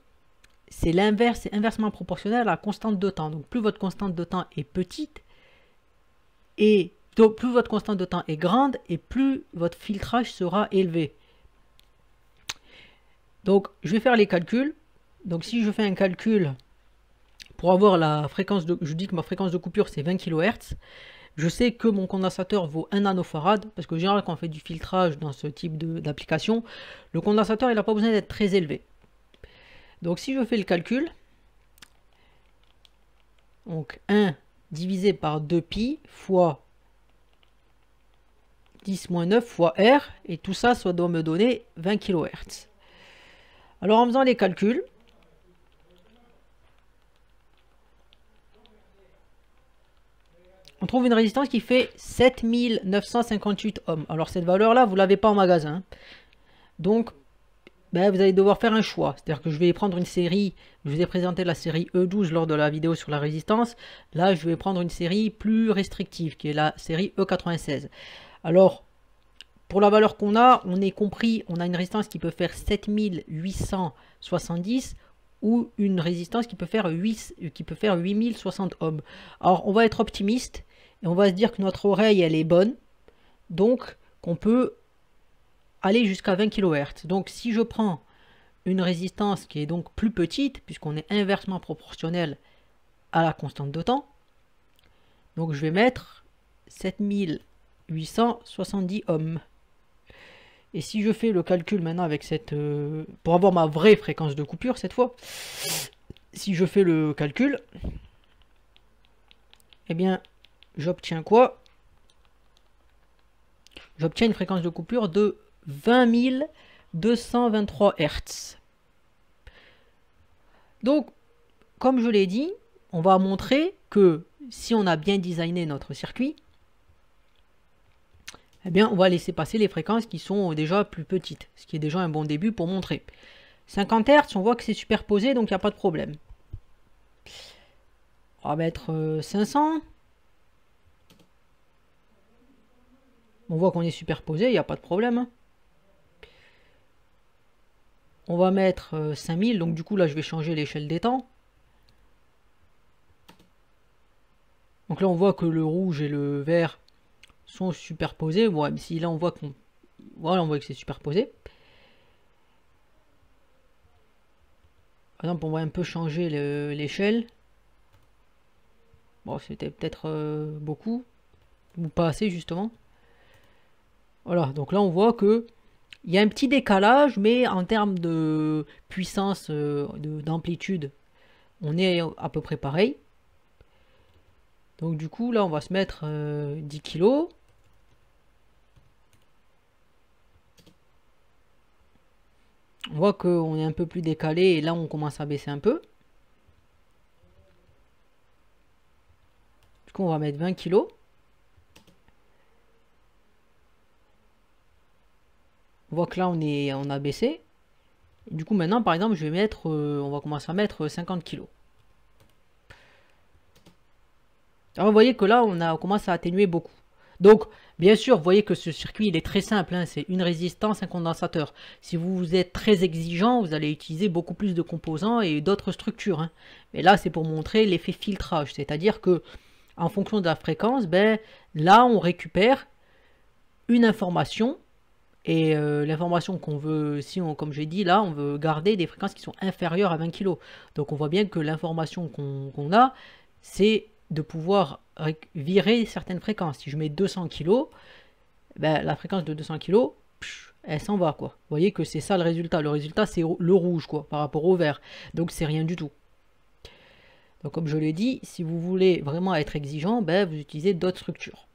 c'est l'inverse, c'est inversement proportionnel à la constante de temps. Donc, plus votre constante de temps est petite, et donc, plus votre constante de temps est grande, et plus votre filtrage sera élevé. Donc, je vais faire les calculs. Donc, si je fais un calcul pour avoir la fréquence de... Je dis que ma fréquence de coupure, c'est 20 kHz. Je sais que mon condensateur vaut 1 nanofarad, parce que généralement, quand on fait du filtrage dans ce type d'application, le condensateur, il n'a pas besoin d'être très élevé. Donc, si je fais le calcul, donc 1 divisé par 2pi fois 10-9 fois R, et tout ça, ça doit me donner 20 kHz. Alors, en faisant les calculs, on trouve une résistance qui fait 7958 ohms. Alors cette valeur-là, vous ne l'avez pas en magasin. Donc, ben, vous allez devoir faire un choix. C'est-à-dire que je vais prendre une série, je vous ai présenté la série E12 lors de la vidéo sur la résistance. Là, je vais prendre une série plus restrictive, qui est la série E96. Alors, pour la valeur qu'on a, on a une résistance qui peut faire 7870 ou une résistance qui peut faire 8060 ohms. Alors, on va être optimiste. Et on va se dire que notre oreille, elle est bonne. Donc, qu'on peut aller jusqu'à 20 kHz. Donc, si je prends une résistance qui est donc plus petite, puisqu'on est inversement proportionnel à la constante de temps, donc je vais mettre 7870 ohms. Et si je fais le calcul maintenant avec cette... pour avoir ma vraie fréquence de coupure cette fois, si je fais le calcul, eh bien... j'obtiens quoi? J'obtiens une fréquence de coupure de 20 223 Hz. Donc, comme je l'ai dit, on va montrer que si on a bien designé notre circuit, eh bien, on va laisser passer les fréquences qui sont déjà plus petites, ce qui est déjà un bon début pour montrer. 50 Hz, on voit que c'est superposé, donc il n'y a pas de problème. On va mettre 500. On voit qu'on est superposé, il n'y a pas de problème. On va mettre 5000, donc du coup là je vais changer l'échelle des temps. Donc là on voit que le rouge et le vert sont superposés. Bon, même si là on voit qu'on... Voilà, on voit que c'est superposé. Par exemple, on va un peu changer l'échelle. Bon, c'était peut-être beaucoup. Ou pas assez justement. Voilà, donc là on voit que il y a un petit décalage, mais en termes de puissance, d'amplitude, on est à peu près pareil. Donc du coup, là, on va se mettre 10 kg. On voit qu'on est un peu plus décalé et là, on commence à baisser un peu. Du coup, on va mettre 20 kg. On voit que là, on a baissé. Et du coup, maintenant, par exemple, je vais mettre, on va commencer à mettre 50 kg. Alors, vous voyez que là, on commence à atténuer beaucoup. Donc, bien sûr, vous voyez que ce circuit, il est très simple, hein, c'est une résistance, un condensateur. Si vous êtes très exigeant, vous allez utiliser beaucoup plus de composants et d'autres structures. Hein. Mais là, c'est pour montrer l'effet filtrage, c'est-à-dire que en fonction de la fréquence, ben, là, on récupère une information. Et l'information qu'on veut, comme j'ai dit là, on veut garder des fréquences qui sont inférieures à 20 kg. Donc on voit bien que l'information qu'on a, c'est de pouvoir virer certaines fréquences. Si je mets 200 kg, ben, la fréquence de 200 kg, elle s'en va quoi. Vous voyez que c'est ça le résultat. Le résultat c'est le rouge quoi, par rapport au vert. Donc c'est rien du tout. Donc comme je l'ai dit, si vous voulez vraiment être exigeant, ben, vous utilisez d'autres structures.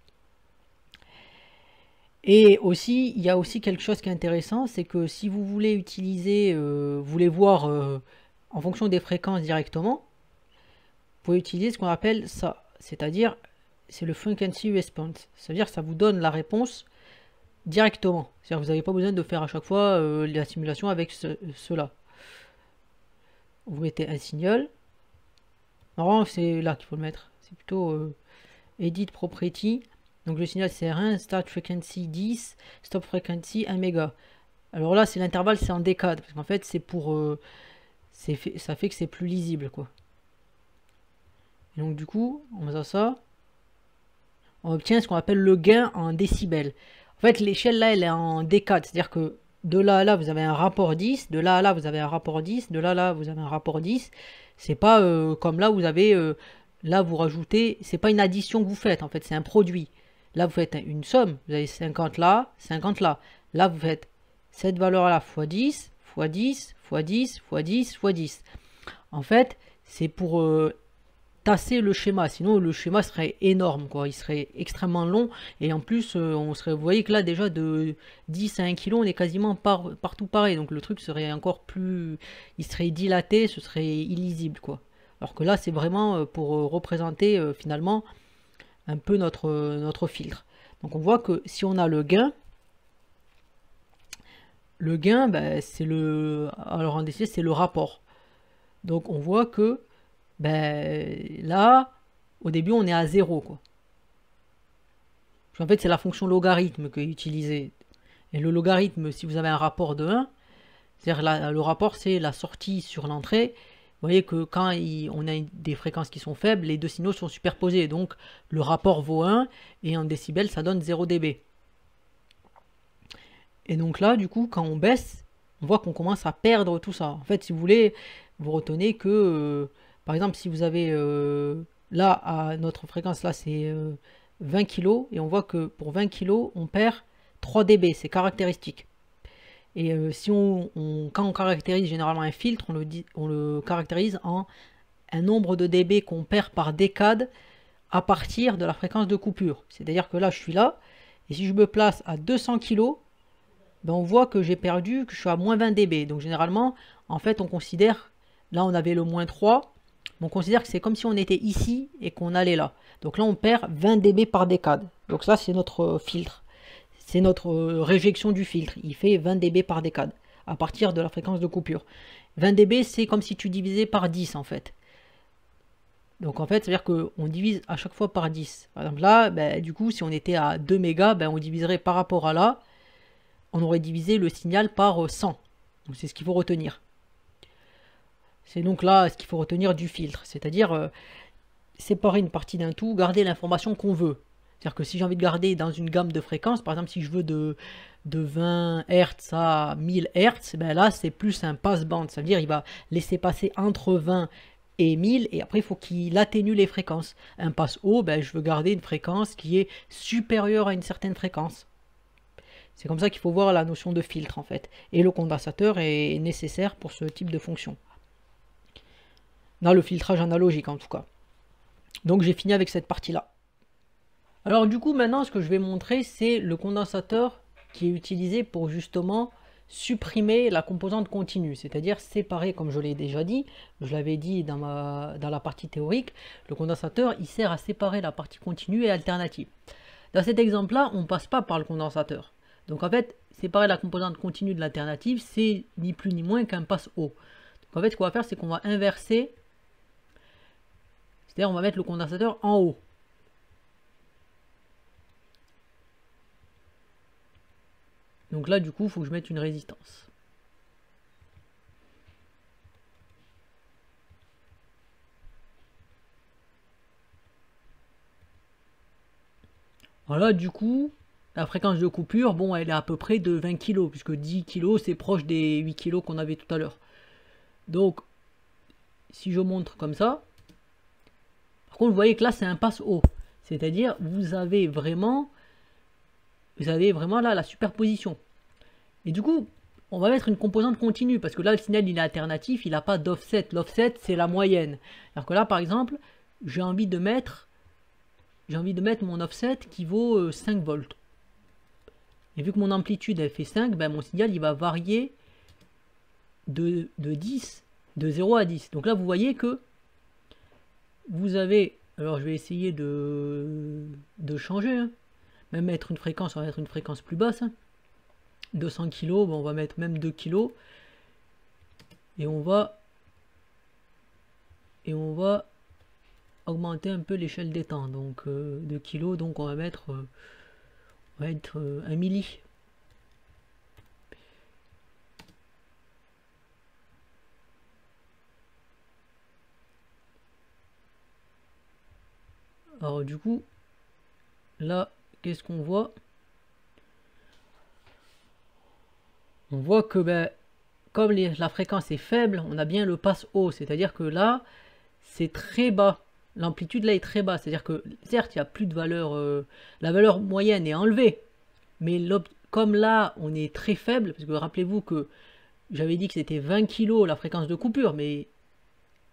Et aussi, il y a aussi quelque chose qui est intéressant, c'est que si vous voulez utiliser, vous voulez voir en fonction des fréquences directement, vous pouvez utiliser ce qu'on appelle ça, c'est-à-dire c'est le frequency response, c'est-à-dire ça vous donne la réponse directement, c'est-à-dire vous n'avez pas besoin de faire à chaque fois la simulation avec cela. Vous mettez un signal, normalement c'est là qu'il faut le mettre, c'est plutôt Edit Property. Donc le signal c'est R1, Start Frequency 10, Stop Frequency 1 méga. Alors là c'est l'intervalle, c'est en décade, parce qu'en fait c'est pour... ça fait que c'est plus lisible quoi. Et donc du coup, on met ça, on obtient ce qu'on appelle le gain en décibels. En fait l'échelle là elle est en décade, c'est-à-dire que de là à là vous avez un rapport 10, de là à là vous avez un rapport 10, de là à là vous avez un rapport 10. C'est pas comme là vous avez... là vous rajoutez, c'est pas une addition que vous faites en fait, c'est un produit. Là, vous faites une somme. Vous avez 50 là, 50 là. Là, vous faites cette valeur-là x 10, x 10, x 10, x 10, x 10. En fait, c'est pour tasser le schéma. Sinon, le schéma serait énorme, quoi. Il serait extrêmement long. Et en plus, vous voyez que là, déjà, de 10 à 1 kg, on est quasiment partout pareil. Donc, le truc serait encore plus... Il serait dilaté, ce serait illisible, quoi. Alors que là, c'est vraiment pour représenter, finalement... un peu notre filtre. Donc on voit que si on a le gain, ben, c'est le... Alors en décibels, c'est le rapport. Donc on voit que ben, là, au début, on est à 0. Quoi. En fait, c'est la fonction logarithme que utilisée. Et le logarithme, si vous avez un rapport de 1, c'est-à-dire le rapport, c'est la sortie sur l'entrée. Vous voyez que quand on a des fréquences qui sont faibles, les deux signaux sont superposés. Donc le rapport vaut 1 et en décibels, ça donne 0 dB. Et donc là, du coup, quand on baisse, on voit qu'on commence à perdre tout ça. En fait, si vous voulez, vous retenez que, par exemple, si vous avez là, à notre fréquence, là, c'est 20 kg. Et on voit que pour 20 kg, on perd 3 dB. C'est caractéristique. Et si quand on caractérise généralement un filtre, on le caractérise en un nombre de dB qu'on perd par décade à partir de la fréquence de coupure. C'est-à-dire que là, je suis là, et si je me place à 200 kg, ben on voit que j'ai perdu, que je suis à moins 20 dB. Donc généralement, en fait, on considère, là on avait le moins 3, on considère que c'est comme si on était ici et qu'on allait là. Donc là, on perd 20 dB par décade. Donc ça, c'est notre filtre. C'est notre réjection du filtre. Il fait 20 dB par décade à partir de la fréquence de coupure. 20 dB, c'est comme si tu divisais par 10 en fait. Donc en fait, c'est-à-dire qu'on divise à chaque fois par 10. Par exemple là, ben, du coup, si on était à 2 mégas, ben, on diviserait par rapport à là, on aurait divisé le signal par 100. Donc c'est ce qu'il faut retenir. C'est donc là ce qu'il faut retenir du filtre. C'est-à-dire séparer une partie d'un tout, garder l'information qu'on veut. C'est-à-dire que si j'ai envie de garder dans une gamme de fréquences, par exemple si je veux de 20 Hz à 1000 Hz, ben là c'est plus un passe-bande. Ça veut dire qu'il va laisser passer entre 20 et 1000 et après il faut qu'il atténue les fréquences. Un passe haut, ben, je veux garder une fréquence qui est supérieure à une certaine fréquence. C'est comme ça qu'il faut voir la notion de filtre en fait. Et le condensateur est nécessaire pour ce type de fonction. Dans le filtrage analogique en tout cas. Donc j'ai fini avec cette partie-là. Alors du coup maintenant ce que je vais montrer c'est le condensateur qui est utilisé pour justement supprimer la composante continue, c'est-à-dire séparer, comme je l'ai déjà dit, je l'avais dit dans la partie théorique, le condensateur il sert à séparer la partie continue et alternative. Dans cet exemple-là, on ne passe pas par le condensateur. Donc en fait, séparer la composante continue de l'alternative, c'est ni plus ni moins qu'un passe haut. Donc en fait, ce qu'on va faire, c'est qu'on va inverser, c'est-à-dire on va mettre le condensateur en haut. Donc là, du coup, il faut que je mette une résistance. Voilà, du coup, la fréquence de coupure, bon, elle est à peu près de 20 kg, puisque 10 kg, c'est proche des 8 kg qu'on avait tout à l'heure. Donc, si je montre comme ça, par contre, vous voyez que là, c'est un passe haut. C'est-à-dire, vous avez vraiment là la superposition. Et du coup, on va mettre une composante continue, parce que là, le signal, il est alternatif, il n'a pas d'offset. L'offset, c'est la moyenne. Alors que là, par exemple, j'ai envie de mettre mon offset qui vaut 5 volts. Et vu que mon amplitude, elle fait 5, ben mon signal, il va varier de 0 à 10. Donc là, vous voyez que vous avez... Alors, je vais essayer de changer. Hein. Même mettre une fréquence, on va mettre une fréquence plus basse. Hein. 200 kg, bon, on va mettre même 2 kg. Et on va augmenter un peu l'échelle des temps. Donc 2 kg, donc on va mettre 1 milli. Alors du coup, là, qu'est-ce qu'on voit? On voit que comme la fréquence est faible, on a bien le passe haut, c'est-à-dire que là, c'est très bas. L'amplitude là est très bas, c'est-à-dire que certes, il n'y a plus de valeur, la valeur moyenne est enlevée, mais comme là, on est très faible, parce que rappelez-vous que j'avais dit que c'était 20 kg la fréquence de coupure, mais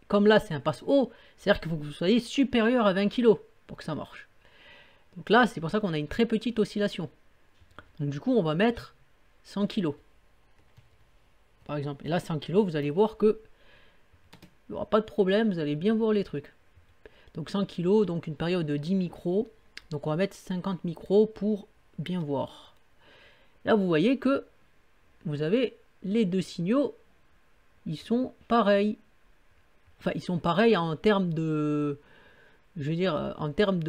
comme là, c'est un passe haut, c'est-à-dire qu'il faut que vous soyez supérieur à 20 kg pour que ça marche. Donc là, c'est pour ça qu'on a une très petite oscillation. Donc du coup, on va mettre 100 kg. Par exemple. Et là, 100 kg, vous allez voir que il n'y aura pas de problème, vous allez bien voir les trucs. Donc 100 kg, donc une période de 10 micros. Donc on va mettre 50 micros pour bien voir. Là, vous voyez que vous avez les deux signaux, ils sont pareils. Enfin, ils sont pareils en termes de... Je veux dire, en termes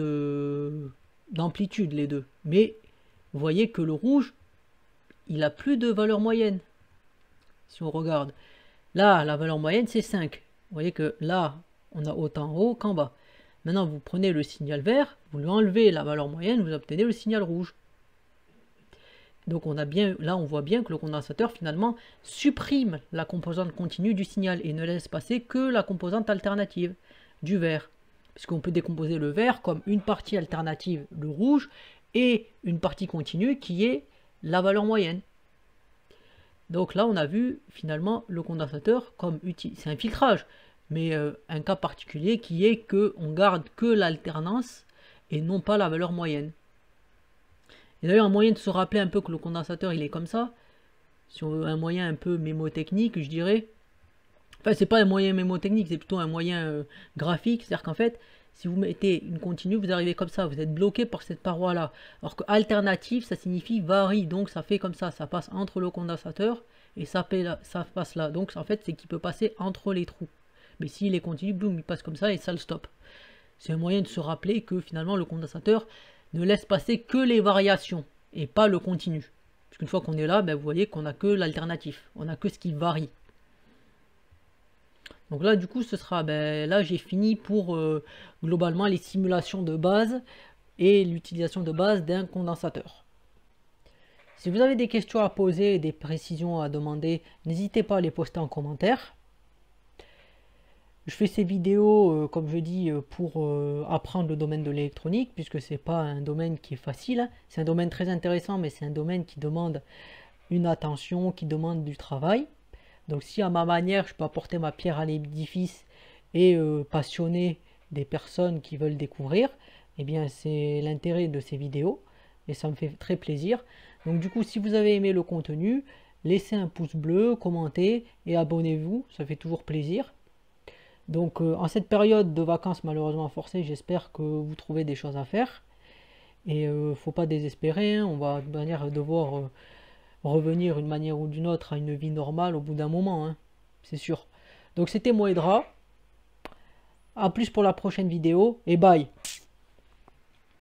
d'amplitude, les deux. Mais vous voyez que le rouge, il a plus de valeur moyenne. Si on regarde, là, la valeur moyenne, c'est 5. Vous voyez que là, on a autant en haut qu'en bas. Maintenant, vous prenez le signal vert, vous lui enlevez la valeur moyenne, vous obtenez le signal rouge. Donc on a bien, là, on voit bien que le condensateur, finalement, supprime la composante continue du signal et ne laisse passer que la composante alternative du vert. Puisqu'on peut décomposer le vert comme une partie alternative, le rouge, et une partie continue qui est la valeur moyenne. Donc là, on a vu finalement le condensateur comme utile. C'est un filtrage, mais un cas particulier qui est qu'on garde que l'alternance et non pas la valeur moyenne. Et d'ailleurs, un moyen de se rappeler un peu que le condensateur il est comme ça, si on veut un moyen un peu mémotechnique, je dirais. Enfin, c'est pas un moyen mémotechnique, c'est plutôt un moyen graphique. C'est-à-dire qu'en fait, si vous mettez une continue, vous arrivez comme ça, vous êtes bloqué par cette paroi-là. Alors que alternative, ça signifie varie, donc ça fait comme ça passe entre le condensateur et ça passe là. Donc en fait, c'est qu'il peut passer entre les trous. Mais s'il est continu, boum, il passe comme ça et ça le stoppe. C'est un moyen de se rappeler que finalement, le condensateur ne laisse passer que les variations et pas le continu. Parce qu'une fois qu'on est là, vous voyez qu'on n'a que l'alternatif, on n'a que ce qui varie. Donc là, du coup, ce sera, là, j'ai fini pour globalement les simulations de base et l'utilisation de base d'un condensateur. Si vous avez des questions à poser, des précisions à demander, n'hésitez pas à les poster en commentaire. Je fais ces vidéos, comme je dis, pour apprendre le domaine de l'électronique, puisque c'est pas un domaine qui est facile, hein. C'est un domaine très intéressant, mais c'est un domaine qui demande une attention, qui demande du travail. Donc si à ma manière, je peux apporter ma pierre à l'édifice et passionner des personnes qui veulent découvrir, eh bien c'est l'intérêt de ces vidéos et ça me fait très plaisir. Donc du coup, si vous avez aimé le contenu, laissez un pouce bleu, commentez et abonnez-vous, ça fait toujours plaisir. Donc en cette période de vacances malheureusement forcées, j'espère que vous trouvez des choses à faire. Et faut pas désespérer, hein, on va de manière devoir revenir d'une manière ou d'une autre à une vie normale au bout d'un moment, hein, c'est sûr. Donc c'était Moedra, à plus pour la prochaine vidéo et bye.